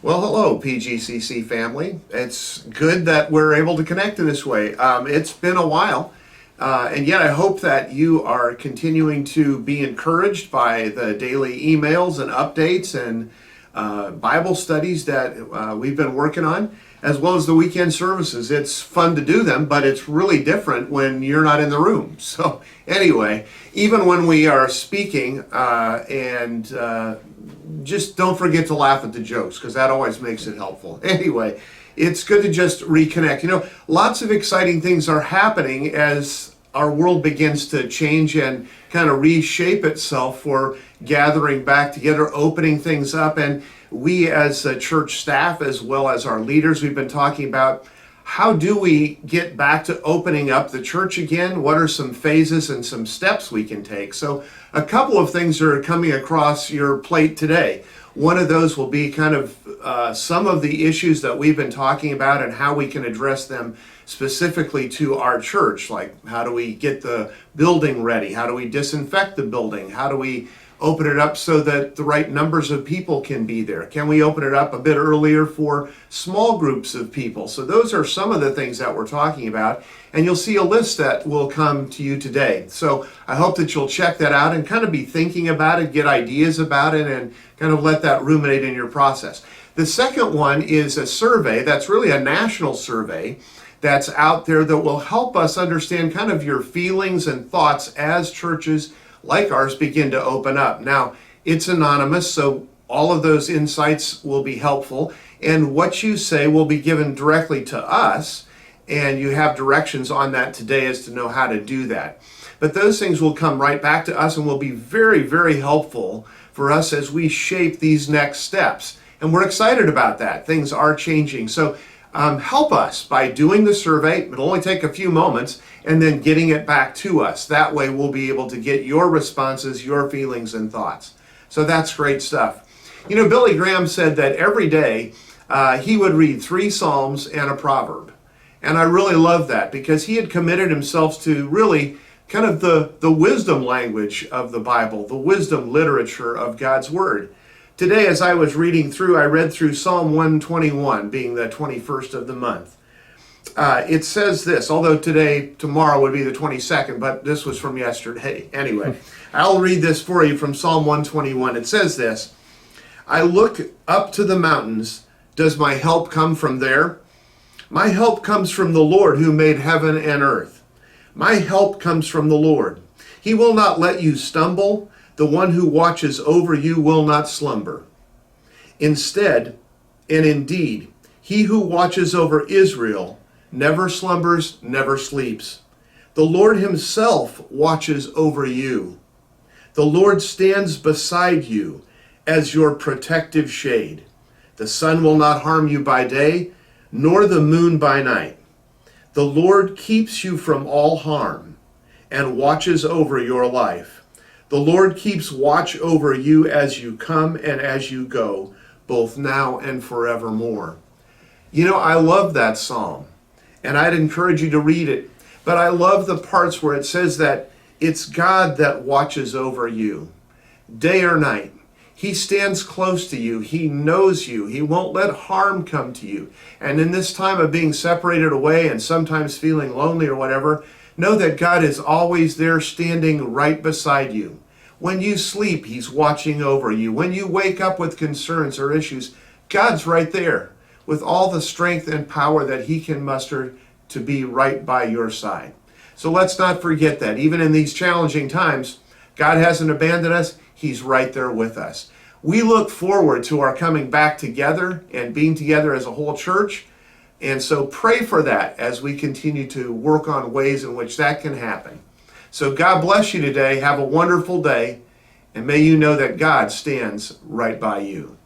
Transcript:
Well, hello, PGCC family. It's good that we're able to connect in this way. It's been a while, and yet I hope that you are continuing to be encouraged by the daily emails and updates and Bible studies that we've been working on, as well as the weekend services. It's fun to do them, but it's really different when you're not in the room. So anyway, even when we are speaking just don't forget to laugh at the jokes, because that always makes it helpful. Anyway, it's good to just reconnect. Lots of exciting things are happening as our world begins to change and kind of reshape itself for gathering back together, opening things up. And we as a church staff, as well as our leaders, we've been talking about how do we get back to opening up the church again? What are some phases and some steps we can take? So a couple of things are coming across your plate today. One of those will be kind of some of the issues that we've been talking about and how we can address them specifically to our church. Like, how do we get the building ready? How do we disinfect the building? How do we open it up so that the right numbers of people can be there? Can we open it up a bit earlier for small groups of people? So those are some of the things that we're talking about, and you'll see a list that will come to you today. So I hope that you'll check that out and kind of be thinking about it, get ideas about it, and kind of let that ruminate in your process. The second one is a survey that's really a national survey that's out there that will help us understand kind of your feelings and thoughts as churches like ours begin to open up. Now, it's anonymous, so all of those insights will be helpful, and what you say will be given directly to us, and you have directions on that today as to know how to do that. But those things will come right back to us and will be very, very helpful for us as we shape these next steps. And we're excited about that. Things are changing. So help us by doing the survey. It'll only take a few moments, and then getting it back to us. That way we'll be able to get your responses, your feelings and thoughts. So that's great stuff. Billy Graham said that every day he would read 3 Psalms and a proverb. And I really love that, because he had committed himself to really kind of the wisdom language of the Bible, the wisdom literature of God's Word. Today, as I was reading through, I read through Psalm 121, being the 21st of the month. It says this, although tomorrow would be the 22nd, but this was from yesterday. Anyway, I'll read this for you from Psalm 121. It says this: I look up to the mountains. Does my help come from there? My help comes from the Lord who made heaven and earth. My help comes from the Lord. He will not let you stumble. The one who watches over you will not slumber. Instead, and indeed, he who watches over Israel never slumbers, never sleeps. The Lord himself watches over you. The Lord stands beside you as your protective shade. The sun will not harm you by day, nor the moon by night. The Lord keeps you from all harm and watches over your life. The Lord keeps watch over you as you come and as you go, both now and forevermore. I love that psalm, and I'd encourage you to read it. But I love the parts where it says that it's God that watches over you, day or night. He stands close to you. He knows you. He won't let harm come to you. And in this time of being separated away and sometimes feeling lonely or whatever, know that God is always there, standing right beside you. When you sleep, he's watching over you. When you wake up with concerns or issues, God's right there with all the strength and power that he can muster to be right by your side. So let's not forget that. Even in these challenging times, God hasn't abandoned us. He's right there with us. We look forward to our coming back together and being together as a whole church. And so pray for that as we continue to work on ways in which that can happen. So God bless you today. Have a wonderful day. And may you know that God stands right by you.